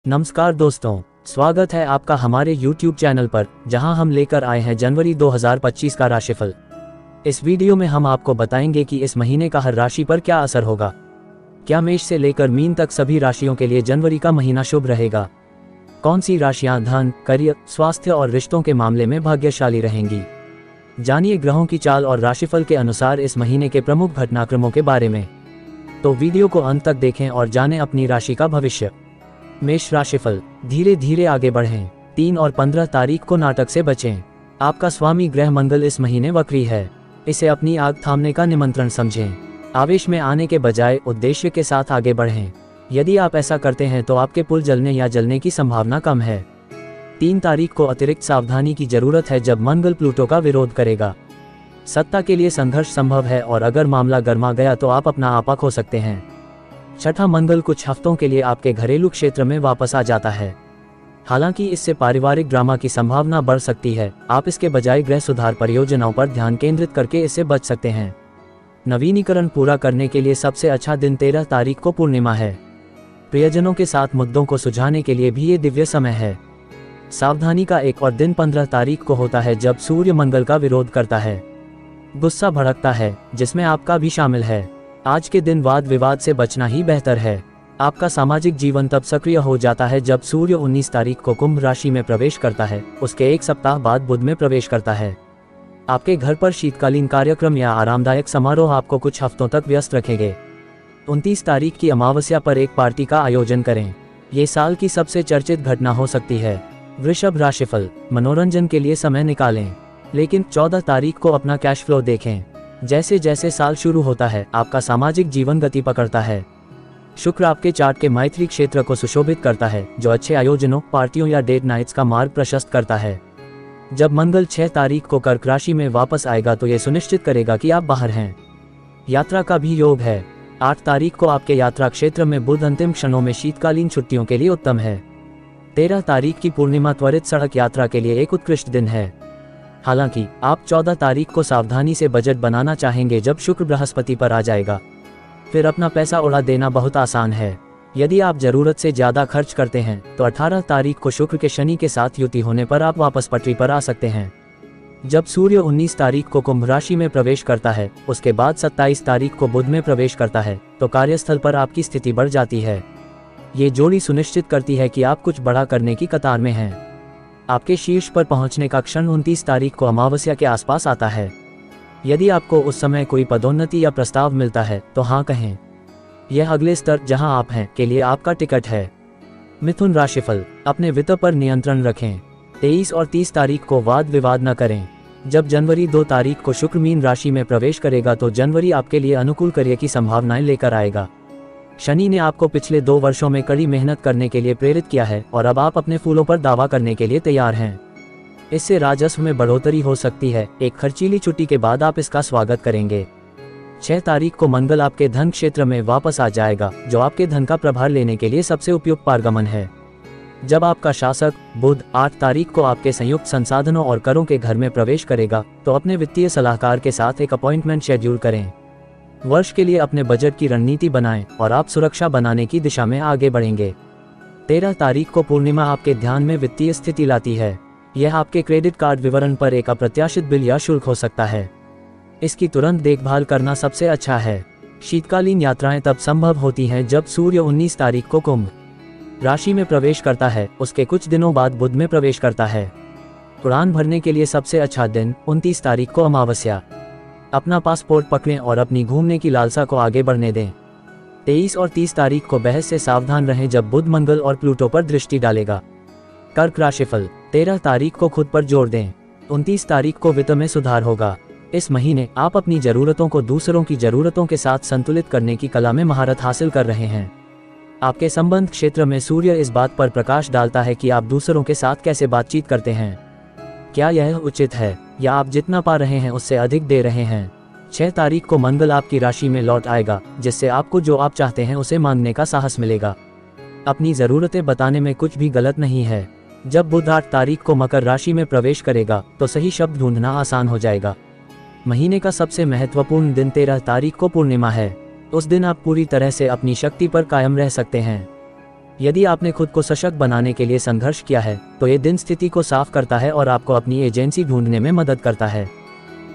नमस्कार दोस्तों, स्वागत है आपका हमारे YouTube चैनल पर, जहां हम लेकर आए हैं जनवरी 2025 का राशिफल। इस वीडियो में हम आपको बताएंगे कि इस महीने का हर राशि पर क्या असर होगा। क्या मेष से लेकर मीन तक सभी राशियों के लिए जनवरी का महीना शुभ रहेगा? कौन सी राशियां धन, करियर, स्वास्थ्य और रिश्तों के मामले में भाग्यशाली रहेंगी? जानिए ग्रहों की चाल और राशिफल के अनुसार इस महीने के प्रमुख घटनाक्रमों के बारे में। तो वीडियो को अंत तक देखें और जानें अपनी राशि का भविष्य। मेष राशिफल, धीरे धीरे आगे बढ़ें। 3 और 15 तारीख को नाटक से बचें। आपका स्वामी ग्रह मंगल इस महीने वक्री है। इसे अपनी आग थामने का निमंत्रण समझें। आवेश में आने के बजाय उद्देश्य के साथ आगे बढ़ें। यदि आप ऐसा करते हैं तो आपके पुल जलने या जलने की संभावना कम है। 3 तारीख को अतिरिक्त सावधानी की जरूरत है जब मंगल प्लूटो का विरोध करेगा। सत्ता के लिए संघर्ष संभव है और अगर मामला गर्मा गया तो आप अपना आपा खो सकते हैं। छठा मंगल कुछ हफ्तों के लिए आपके घरेलू क्षेत्र में वापस आ जाता है। हालांकि इससे पारिवारिक ड्रामा की संभावना बढ़ सकती है। आप इसके बजाय गृह सुधार परियोजनाओं पर ध्यान केंद्रित करके इससे बच सकते हैं। नवीनीकरण पूरा करने के लिए सबसे अच्छा दिन 13 तारीख को पूर्णिमा है। प्रियजनों के साथ मुद्दों को सुलझाने के लिए भी ये दिव्य समय है। सावधानी का एक और दिन 15 तारीख को होता है जब सूर्य मंगल का विरोध करता है। गुस्सा भड़कता है, जिसमें आपका भी शामिल है। आज के दिन वाद विवाद से बचना ही बेहतर है। आपका सामाजिक जीवन तब सक्रिय हो जाता है जब सूर्य 19 तारीख को कुंभ राशि में प्रवेश करता है। उसके एक सप्ताह बाद बुध में प्रवेश करता है। आपके घर पर शीतकालीन कार्यक्रम या आरामदायक समारोह आपको कुछ हफ्तों तक व्यस्त रखेंगे। 29 तारीख की अमावस्या पर एक पार्टी का आयोजन करें। ये साल की सबसे चर्चित घटना हो सकती है। वृषभ राशिफल, मनोरंजन के लिए समय निकालें, लेकिन 14 तारीख को अपना कैश फ्लो देखें। जैसे जैसे साल शुरू होता है आपका सामाजिक जीवन गति पकड़ता है। शुक्र आपके चार्ट के मैत्री क्षेत्र को सुशोभित करता है, जो अच्छे आयोजनों, पार्टियों या डेट नाइट्स का मार्ग प्रशस्त करता है। जब मंगल 6 तारीख को कर्क राशि में वापस आएगा तो यह सुनिश्चित करेगा कि आप बाहर हैं। यात्रा का भी योग है। 8 तारीख को आपके यात्रा क्षेत्र में बुध अंतिम क्षणों में शीतकालीन छुट्टियों के लिए उत्तम है। 13 तारीख की पूर्णिमा त्वरित सड़क यात्रा के लिए एक उत्कृष्ट दिन है। हालांकि आप 14 तारीख को सावधानी से बजट बनाना चाहेंगे जब शुक्र बृहस्पति पर आ जाएगा। फिर अपना पैसा उड़ा देना बहुत आसान है। यदि आप जरूरत से ज्यादा खर्च करते हैं तो 18 तारीख को शुक्र के शनि के साथ युति होने पर आप वापस पटरी पर आ सकते हैं। जब सूर्य 19 तारीख को कुंभ राशि में प्रवेश करता है, उसके बाद 27 तारीख को बुध में प्रवेश करता है, तो कार्यस्थल पर आपकी स्थिति बढ़ जाती है। ये जोड़ी सुनिश्चित करती है कि आप कुछ बड़ा करने की कतार में हैं। आपके शीर्ष पर पहुंचने का क्षण 29 तारीख को अमावस्या के आसपास आता है। यदि आपको उस समय कोई पदोन्नति या प्रस्ताव मिलता है तो हाँ कहें। यह अगले स्तर जहां आप हैं के लिए आपका टिकट है। मिथुन राशिफल, अपने वित्त पर नियंत्रण रखें। 23 और 30 तारीख को वाद विवाद न करें। जब जनवरी 2 तारीख को शुक्र मीन राशि में प्रवेश करेगा तो जनवरी आपके लिए अनुकूल कार्य की संभावनाएं लेकर आएगा। शनि ने आपको पिछले 2 वर्षों में कड़ी मेहनत करने के लिए प्रेरित किया है और अब आप अपने फूलों पर दावा करने के लिए तैयार हैं। इससे राजस्व में बढ़ोतरी हो सकती है। एक खर्चीली छुट्टी के बाद आप इसका स्वागत करेंगे। 6 तारीख को मंगल आपके धन क्षेत्र में वापस आ जाएगा, जो आपके धन का प्रभार लेने के लिए सबसे उपयुक्त पारगमन है। जब आपका शासक बुध 8 तारीख को आपके संयुक्त संसाधनों और करों के घर में प्रवेश करेगा तो अपने वित्तीय सलाहकार के साथ एक अपॉइंटमेंट शेड्यूल करें। वर्ष के लिए अपने बजट की रणनीति बनाएं और आप सुरक्षा बनाने की दिशा में आगे बढ़ेंगे। 13 तारीख को पूर्णिमा आपके ध्यान में वित्तीय स्थिति लाती है। यह आपके क्रेडिट कार्ड विवरण पर एक अप्रत्याशित बिल या शुल्क हो सकता है। इसकी तुरंत देखभाल करना सबसे अच्छा है। शीतकालीन यात्राएं तब संभव होती हैं जब सूर्य 19 तारीख को कुंभ राशि में प्रवेश करता है। उसके कुछ दिनों बाद बुध में प्रवेश करता है। उड़ान भरने के लिए सबसे अच्छा दिन 29 तारीख को अमावस्या। अपना पासपोर्ट पकड़ें और अपनी घूमने की लालसा को आगे बढ़ने दें। 23 और 30 तारीख को बहस से सावधान रहें जब बुध मंगल और प्लूटो पर दृष्टि डालेगा। कर्क राशिफल, 13 तारीख को खुद पर जोर दें। 29 तारीख को वित्त में सुधार होगा। इस महीने आप अपनी जरूरतों को दूसरों की जरूरतों के साथ संतुलित करने की कला में महारत हासिल कर रहे हैं। आपके संबंध क्षेत्र में सूर्य इस बात पर प्रकाश डालता है कि आप दूसरों के साथ कैसे बातचीत करते हैं। क्या यह उचित है या आप जितना पा रहे हैं उससे अधिक दे रहे हैं? 6 तारीख को मंगल आपकी राशि में लौट आएगा, जिससे आपको जो आप चाहते हैं उसे मांगने का साहस मिलेगा। अपनी ज़रूरतें बताने में कुछ भी गलत नहीं है। जब बुध 8 तारीख को मकर राशि में प्रवेश करेगा तो सही शब्द ढूंढना आसान हो जाएगा। महीने का सबसे महत्वपूर्ण दिन 13 तारीख को पूर्णिमा है। उस दिन आप पूरी तरह से अपनी शक्ति पर कायम रह सकते हैं। यदि आपने खुद को सशक्त बनाने के लिए संघर्ष किया है तो ये दिन स्थिति को साफ करता है और आपको अपनी एजेंसी ढूंढने में मदद करता है।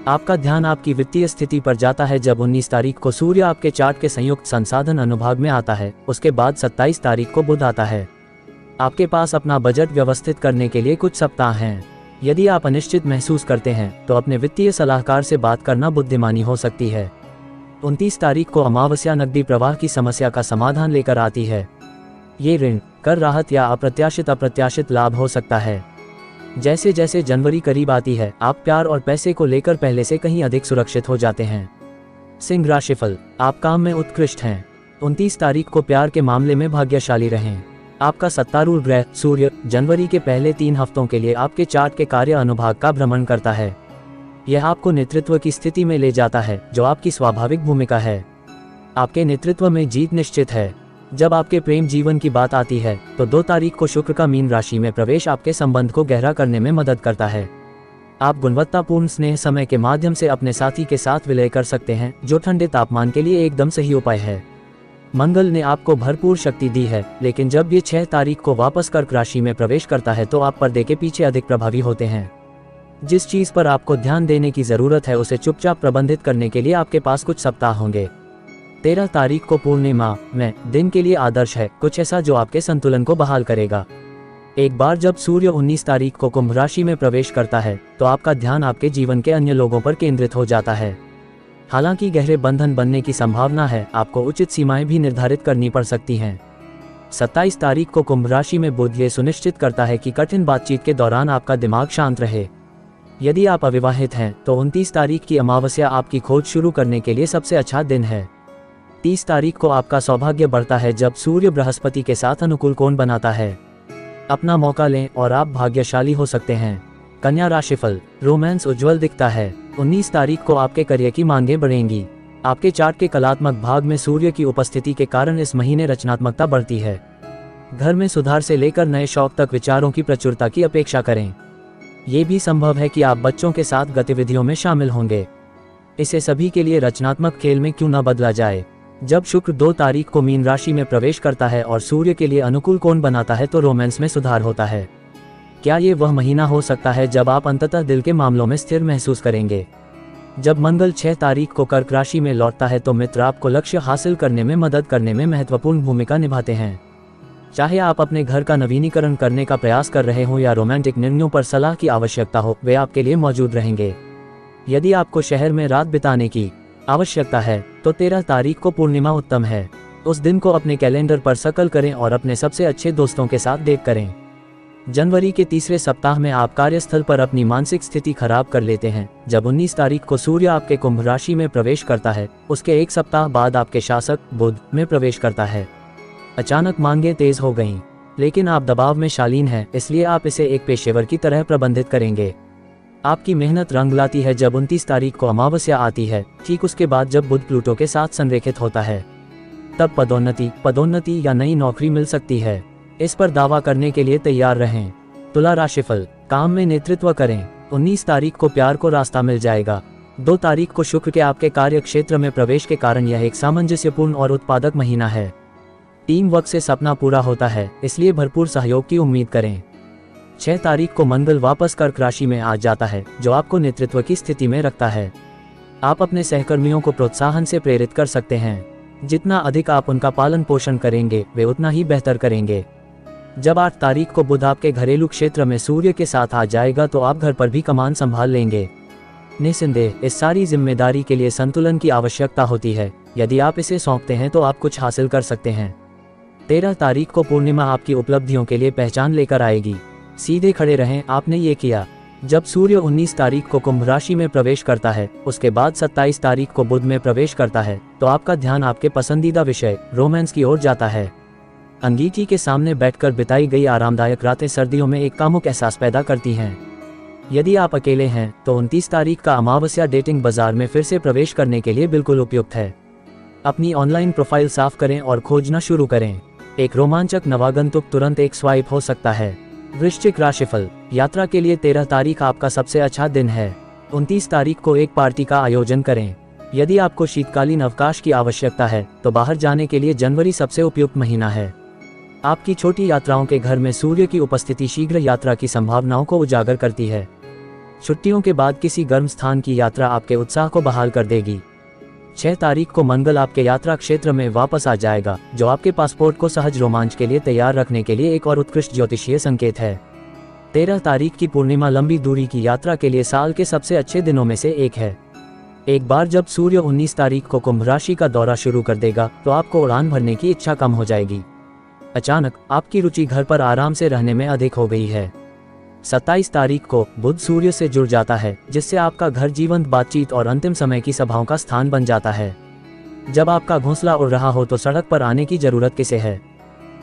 आपका ध्यान आपकी वित्तीय स्थिति पर जाता है जब 19 तारीख को सूर्य आपके चार्ट के संयुक्त संसाधन अनुभाग में आता है। उसके बाद 27 तारीख को बुध आता है। आपके पास अपना बजट व्यवस्थित करने के लिए कुछ सप्ताह हैं। यदि आप अनिश्चित महसूस करते हैं तो अपने वित्तीय सलाहकार से बात करना बुद्धिमानी हो सकती है। 29 तारीख को अमावस्या नकदी प्रवाह की समस्या का समाधान लेकर आती है। ये ऋण, कर राहत या अप्रत्याशित लाभ हो सकता है। जैसे जैसे जनवरी करीब आती है आप प्यार और पैसे को लेकर पहले से कहीं अधिक सुरक्षित हो जाते हैं। सिंह राशिफल, आप काम में उत्कृष्ट हैं। 29 तारीख को प्यार के मामले में भाग्यशाली रहें। आपका सत्तारूढ़ ग्रह सूर्य जनवरी के पहले 3 हफ्तों के लिए आपके चार्ट के कार्य अनुभाग का भ्रमण करता है। यह आपको नेतृत्व की स्थिति में ले जाता है जो आपकी स्वाभाविक भूमिका है। आपके नेतृत्व में जीत निश्चित है। जब आपके प्रेम जीवन की बात आती है तो 2 तारीख को शुक्र का मीन राशि में प्रवेश आपके संबंध को गहरा करने में मदद करता है। आप गुणवत्तापूर्ण स्नेह समय के माध्यम से अपने साथी के साथ विलय कर सकते हैं जो ठंडे तापमान के लिए एकदम सही उपाय है। मंगल ने आपको भरपूर शक्ति दी है, लेकिन जब ये 6 तारीख को वापस कर्क राशि में प्रवेश करता है तो आप पर्दे के पीछे अधिक प्रभावी होते हैं। जिस चीज पर आपको ध्यान देने की जरूरत है उसे चुपचाप प्रबंधित करने के लिए आपके पास कुछ सप्ताह होंगे। 13 तारीख को पूर्णिमा में दिन के लिए आदर्श है, कुछ ऐसा जो आपके संतुलन को बहाल करेगा। एक बार जब सूर्य 19 तारीख को कुंभ राशि में प्रवेश करता है तो आपका ध्यान आपके जीवन के अन्य लोगों पर केंद्रित हो जाता है। हालांकि गहरे बंधन बनने की संभावना है, आपको उचित सीमाएं भी निर्धारित करनी पड़ सकती हैं। 27 तारीख को कुंभ राशि में बुध ये सुनिश्चित करता है कि कठिन बातचीत के दौरान आपका दिमाग शांत रहे। यदि आप अविवाहित हैं तो 29 तारीख की अमावस्या आपकी खोज शुरू करने के लिए सबसे अच्छा दिन है। 30 तारीख को आपका सौभाग्य बढ़ता है जब सूर्य बृहस्पति के साथ अनुकूल कोण बनाता है। अपना मौका लें और आप भाग्यशाली हो सकते हैं। कन्या राशिफल, रोमांस उज्जवल दिखता है। 19 तारीख को आपके करियर की मांगें बढ़ेंगी। आपके चार्ट के कलात्मक भाग में सूर्य की उपस्थिति के कारण इस महीने रचनात्मकता बढ़ती है। घर में सुधार से लेकर नए शौक तक विचारों की प्रचुरता की अपेक्षा करें। ये भी संभव है कि आप बच्चों के साथ गतिविधियों में शामिल होंगे। इसे सभी के लिए रचनात्मक खेल में क्यों न बदला जाए। जब शुक्र 2 तारीख को मीन राशि में प्रवेश करता है और सूर्य के लिए अनुकूल कोण बनाता है तो रोमांस में सुधार होता है। क्या ये वह महीना हो सकता है जब आप अंततः दिल के मामलों में स्थिर महसूस करेंगे। जब मंगल 6 तारीख को कर्क राशि में लौटता है तो मित्र आपको लक्ष्य हासिल करने में मदद करने में महत्वपूर्ण भूमिका निभाते हैं। चाहे आप अपने घर का नवीनीकरण करने का प्रयास कर रहे हों या रोमांटिक निर्णयों पर सलाह की आवश्यकता हो, वे आपके लिए मौजूद रहेंगे। यदि आपको शहर में रात बिताने की आवश्यकता है तो 13 तारीख को पूर्णिमा उत्तम है। उस दिन को अपने कैलेंडर पर सर्कल करें और अपने सबसे अच्छे दोस्तों के साथ डेट करें। जनवरी के तीसरे सप्ताह में आप कार्यस्थल पर अपनी मानसिक स्थिति खराब कर लेते हैं। जब 19 तारीख को सूर्य आपके कुंभ राशि में प्रवेश करता है, उसके 1 सप्ताह बाद आपके शासक बुध में प्रवेश करता है। अचानक मांगें तेज हो गईं, लेकिन आप दबाव में शालीन हैं, इसलिए आप इसे एक पेशेवर की तरह प्रबंधित करेंगे। आपकी मेहनत रंग लाती है जब 29 तारीख को अमावस्या आती है, ठीक उसके बाद जब बुध प्लूटो के साथ संरेखित होता है। तब पदोन्नति या नई नौकरी मिल सकती है। इस पर दावा करने के लिए तैयार रहें। तुला राशिफल, काम में नेतृत्व करें। 19 तारीख को प्यार को रास्ता मिल जाएगा। 2 तारीख को शुक्र के आपके कार्य क्षेत्र में प्रवेश के कारण यह एक सामंजस्यपूर्ण और उत्पादक महीना है। टीम वर्क से सपना पूरा होता है, इसलिए भरपूर सहयोग की उम्मीद करें। 6 तारीख को मंगल वापस कर्क राशि में आ जाता है, जो आपको नेतृत्व की स्थिति में रखता है। आप अपने सहकर्मियों को प्रोत्साहन से प्रेरित कर सकते हैं। जितना अधिक आप उनका पालन पोषण करेंगे, वे उतना ही बेहतर करेंगे। जब 8 तारीख को बुध आपके घरेलू क्षेत्र में सूर्य के साथ आ जाएगा तो आप घर पर भी कमान संभाल लेंगे। निस्संदेह इस सारी जिम्मेदारी के लिए संतुलन की आवश्यकता होती है। यदि आप इसे सौंपते हैं तो आप कुछ हासिल कर सकते हैं। 13 तारीख को पूर्णिमा आपकी उपलब्धियों के लिए पहचान लेकर आएगी। सीधे खड़े रहें, आपने ये किया। जब सूर्य 19 तारीख को कुंभ राशि में प्रवेश करता है, उसके बाद 27 तारीख को बुध में प्रवेश करता है, तो आपका ध्यान आपके पसंदीदा विषय रोमांस की ओर जाता है। अंगीठी के सामने बैठकर बिताई गई आरामदायक रातें सर्दियों में एक कामुक एहसास पैदा करती हैं। यदि आप अकेले हैं तो 29 तारीख का अमावस्या डेटिंग बाजार में फिर से प्रवेश करने के लिए बिल्कुल उपयुक्त है। अपनी ऑनलाइन प्रोफाइल साफ करें और खोजना शुरू करें। एक रोमांचक नवागंतुक तुरंत एक स्वाइप हो सकता है। वृश्चिक राशिफल, यात्रा के लिए 13 तारीख आपका सबसे अच्छा दिन है। 29 तारीख को एक पार्टी का आयोजन करें। यदि आपको शीतकालीन अवकाश की आवश्यकता है तो बाहर जाने के लिए जनवरी सबसे उपयुक्त महीना है। आपकी छोटी यात्राओं के घर में सूर्य की उपस्थिति शीघ्र यात्रा की संभावनाओं को उजागर करती है। छुट्टियों के बाद किसी गर्म स्थान की यात्रा आपके उत्साह को बहाल कर देगी। 6 तारीख को मंगल आपके यात्रा क्षेत्र में वापस आ जाएगा, जो आपके पासपोर्ट को सहज रोमांच के लिए तैयार रखने के लिए एक और उत्कृष्ट ज्योतिषीय संकेत है। 13 तारीख की पूर्णिमा लंबी दूरी की यात्रा के लिए साल के सबसे अच्छे दिनों में से एक है। एक बार जब सूर्य 19 तारीख को कुंभ राशि का दौरा शुरू कर देगा तो आपको उड़ान भरने की इच्छा कम हो जाएगी। अचानक आपकी रुचि घर पर आराम से रहने में अधिक हो गई है। 27 तारीख को बुध सूर्य से जुड़ जाता है, जिससे आपका घर जीवंत बातचीत और अंतिम समय की सभाओं का स्थान बन जाता है। जब आपका घोंसला उड़ रहा हो तो सड़क पर आने की जरूरत किसे है।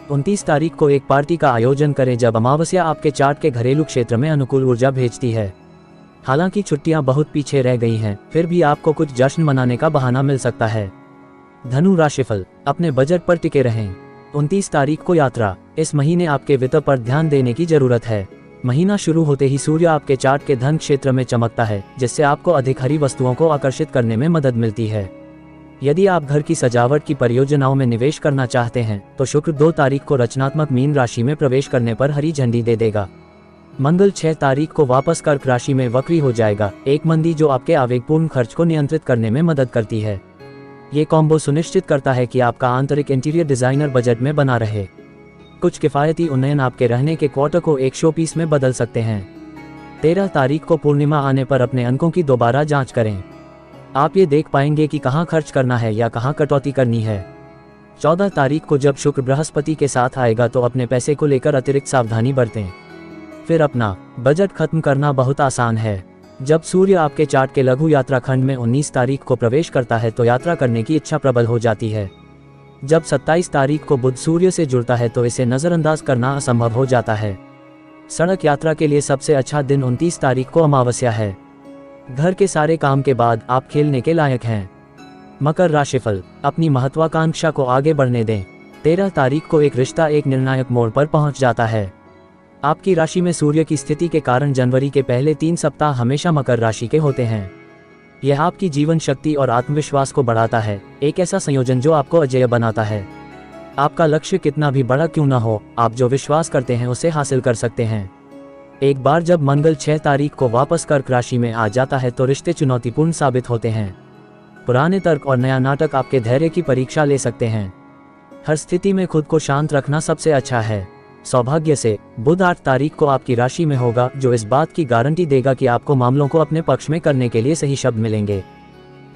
29 तारीख को एक पार्टी का आयोजन करें जब अमावस्या आपके चार्ट के घरेलू क्षेत्र में अनुकूल ऊर्जा भेजती है। हालांकि छुट्टियां बहुत पीछे रह गई हैं, फिर भी आपको कुछ जश्न मनाने का बहाना मिल सकता है। धनु राशिफल, अपने बजट पर टिके रहें। 29 तारीख को यात्रा। इस महीने आपके वित्त पर ध्यान देने की जरूरत है। महीना शुरू होते ही सूर्य आपके चार्ट के धन क्षेत्र में चमकता है, जिससे आपको अधिक हरी वस्तुओं को आकर्षित करने में मदद मिलती है। यदि आप घर की सजावट की परियोजनाओं में निवेश करना चाहते हैं तो शुक्र 2 तारीख को रचनात्मक मीन राशि में प्रवेश करने पर हरी झंडी दे देगा। मंगल 6 तारीख को वापस कर्क राशि में वक्री हो जाएगा, एक मंदी जो आपके आवेगपूर्ण खर्च को नियंत्रित करने में मदद करती है। ये कॉम्बो सुनिश्चित करता है कि आपका आंतरिक इंटीरियर डिजाइनर बजट में बना रहे। कुछ किफायती उन्नयन आपके रहने के क्वार्टर को एक शो पीस में बदल सकते हैं। 13 तारीख को पूर्णिमा आने पर अपने अंकों की दोबारा जांच करें। आप ये देख पाएंगे कि कहां खर्च करना है या कहां कटौती करनी है। 14 तारीख को जब शुक्र बृहस्पति के साथ आएगा तो अपने पैसे को लेकर अतिरिक्त सावधानी बरतें। फिर अपना बजट खत्म करना बहुत आसान है। जब सूर्य आपके चार्ट के लघु यात्रा खंड में 19 तारीख को प्रवेश करता है तो यात्रा करने की इच्छा प्रबल हो जाती है। जब 27 तारीख को बुध सूर्य से जुड़ता है तो इसे नजरअंदाज करना असंभव हो जाता है। सड़क यात्रा के लिए सबसे अच्छा दिन 29 तारीख को अमावस्या है। घर के सारे काम के बाद आप खेलने के लायक हैं। मकर राशिफल, अपनी महत्वाकांक्षा को आगे बढ़ने दें। 13 तारीख को एक रिश्ता एक निर्णायक मोड़ पर पहुंच जाता है। आपकी राशि में सूर्य की स्थिति के कारण जनवरी के पहले 3 सप्ताह हमेशा मकर राशि के होते हैं। यह आपकी जीवन शक्ति और आत्मविश्वास को बढ़ाता है, एक ऐसा संयोजन जो आपको अजेय बनाता है। आपका लक्ष्य कितना भी बड़ा क्यों ना हो, आप जो विश्वास करते हैं उसे हासिल कर सकते हैं। एक बार जब मंगल 6 तारीख को वापस कर्क राशि में आ जाता है तो रिश्ते चुनौतीपूर्ण साबित होते हैं। पुराने तर्क और नया नाटक आपके धैर्य की परीक्षा ले सकते हैं। हर स्थिति में खुद को शांत रखना सबसे अच्छा है। सौभाग्य से बुध 8 तारीख को आपकी राशि में होगा, जो इस बात की गारंटी देगा कि आपको मामलों को अपने पक्ष में करने के लिए सही शब्द मिलेंगे।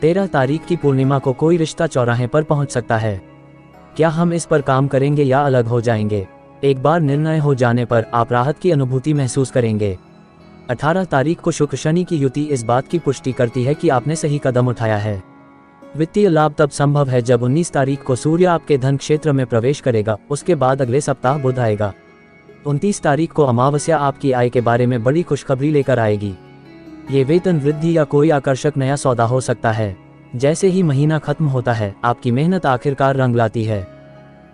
13 तारीख की पूर्णिमा को कोई रिश्ता चौराहे पर पहुंच सकता है। क्या हम इस पर काम करेंगे या अलग हो जाएंगे? एक बार निर्णय हो जाने पर आप राहत की अनुभूति महसूस करेंगे। 18 तारीख को शुक्र शनि की युति इस बात की पुष्टि करती है कि आपने सही कदम उठाया है। वित्तीय लाभ तब संभव है जब 19 तारीख को सूर्य आपके धन क्षेत्र में प्रवेश करेगा, उसके बाद अगले सप्ताह बुध आएगा। 29 तारीख को अमावस्या आपकी आय के बारे में बड़ी खुशखबरी लेकर आएगी। ये वेतन वृद्धि या कोई आकर्षक नया सौदा हो सकता है। जैसे ही महीना खत्म होता है, आपकी मेहनत आखिरकार रंग लाती है।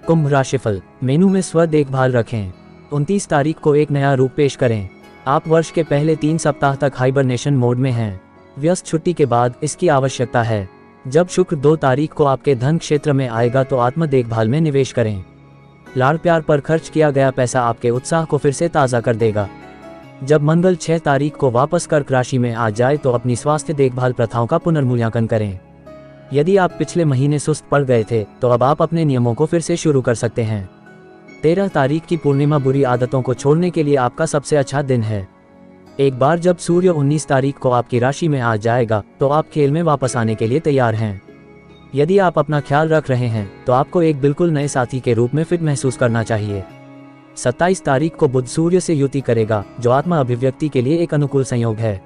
कुंभ राशिफल, मेनू में स्व देखभाल रखें। 29 तारीख को एक नया रूप पेश करें। आप वर्ष के पहले 3 सप्ताह तक हाइबरनेशन मोड में हैं। व्यस्त छुट्टी के बाद इसकी आवश्यकता है। जब शुक्र 2 तारीख को आपके धन क्षेत्र में आएगा तो आत्म देखभाल में निवेश करें। लाड़ प्यार पर खर्च किया गया पैसा आपके उत्साह को फिर से ताज़ा कर देगा। जब मंगल 6 तारीख को वापस कर्क राशि में आ जाए तो अपनी स्वास्थ्य देखभाल प्रथाओं का पुनर्मूल्यांकन करें। यदि आप पिछले महीने सुस्त पड़ गए थे तो अब आप अपने नियमों को फिर से शुरू कर सकते हैं। 13 तारीख की पूर्णिमा बुरी आदतों को छोड़ने के लिए आपका सबसे अच्छा दिन है। एक बार जब सूर्य 19 तारीख को आपकी राशि में आ जाएगा तो आप खेल में वापस आने के लिए तैयार हैं। यदि आप अपना ख्याल रख रहे हैं तो आपको एक बिल्कुल नए साथी के रूप में फिट महसूस करना चाहिए। 27 तारीख को बुध सूर्य से युति करेगा, जो आत्मा अभिव्यक्ति के लिए एक अनुकूल संयोग है।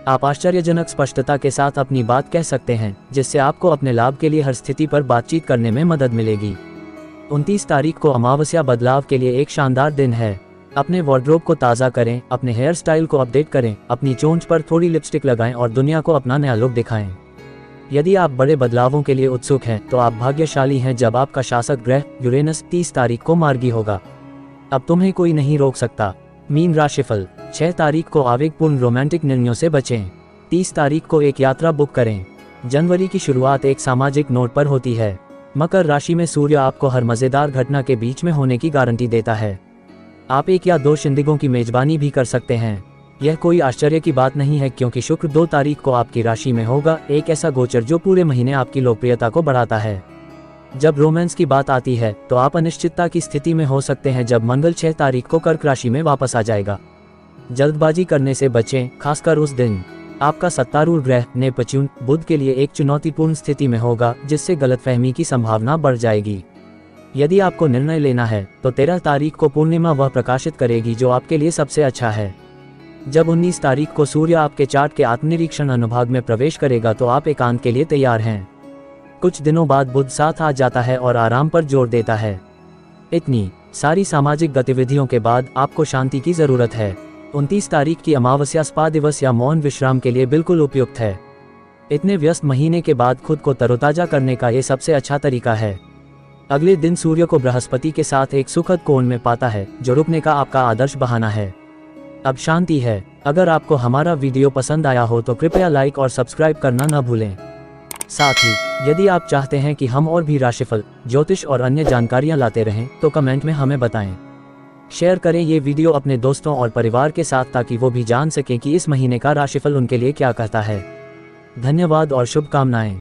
आप आश्चर्यजनक स्पष्टता के साथ अपनी बात कह सकते हैं, जिससे आपको अपने लाभ के लिए हर स्थिति पर बातचीत करने में मदद मिलेगी। 29 तारीख को अमावस्या बदलाव के लिए एक शानदार दिन है। अपने वार्डरोब को ताज़ा करें, अपने हेयर स्टाइल को अपडेट करें, अपनी चोंच पर थोड़ी लिपस्टिक लगाएं और दुनिया को अपना नया लुक दिखाएं। यदि आप बड़े बदलावों के लिए उत्सुक हैं तो आप भाग्यशाली हैं जब आपका शासक ग्रह यूरेनस 30 तारीख को मार्गी होगा। अब तुम्हें कोई नहीं रोक सकता। मीन राशिफल, 6 तारीख को आवेगपूर्ण रोमांटिक निर्णयों से बचें। 30 तारीख को एक यात्रा बुक करें। जनवरी की शुरुआत एक सामाजिक नोट पर होती है। मकर राशि में सूर्य आपको हर मज़ेदार घटना के बीच में होने की गारंटी देता है। आप 1 या 2 जिंदगियों की मेजबानी भी कर सकते हैं। यह कोई आश्चर्य की बात नहीं है, क्योंकि शुक्र 2 तारीख को आपकी राशि में होगा, एक ऐसा गोचर जो पूरे महीने आपकी लोकप्रियता को बढ़ाता है। जब रोमांस की बात आती है तो आप अनिश्चितता की स्थिति में हो सकते हैं, जब मंगल 6 तारीख को कर्क राशि में वापस आ जाएगा। जल्दबाजी करने से बचें, खासकर उस दिन। आपका सत्तारूढ़ ग्रह नेपच्यून बुध के लिए एक चुनौतीपूर्ण स्थिति में होगा, जिससे गलतफहमी की संभावना बढ़ जाएगी। यदि आपको निर्णय लेना है तो 13 तारीख को पूर्णिमा वह प्रकाशित करेगी जो आपके लिए सबसे अच्छा है। जब 19 तारीख को सूर्य आपके चार्ट के आत्मनिरीक्षण अनुभाग में प्रवेश करेगा तो आप एकांत के लिए तैयार हैं। कुछ दिनों बाद बुध साथ आ जाता है और आराम पर जोर देता है। इतनी सारी सामाजिक गतिविधियों के बाद आपको शांति की जरूरत है। 29 तारीख की अमावस्या स्पा दिवस या मौन विश्राम के लिए बिल्कुल उपयुक्त है। इतने व्यस्त महीने के बाद खुद को तरोताजा करने का ये सबसे अच्छा तरीका है। अगले दिन सूर्य को बृहस्पति के साथ एक सुखद कोण में पाता है, जो रुकने का आपका आदर्श बहाना है। अब शांति है। अगर आपको हमारा वीडियो पसंद आया हो तो कृपया लाइक और सब्सक्राइब करना न भूलें। साथ ही यदि आप चाहते हैं कि हम और भी राशिफल, ज्योतिष और अन्य जानकारियां लाते रहें तो कमेंट में हमें बताएं। शेयर करें ये वीडियो अपने दोस्तों और परिवार के साथ, ताकि वो भी जान सकें कि इस महीने का राशिफल उनके लिए क्या कहता है। धन्यवाद और शुभकामनाएं।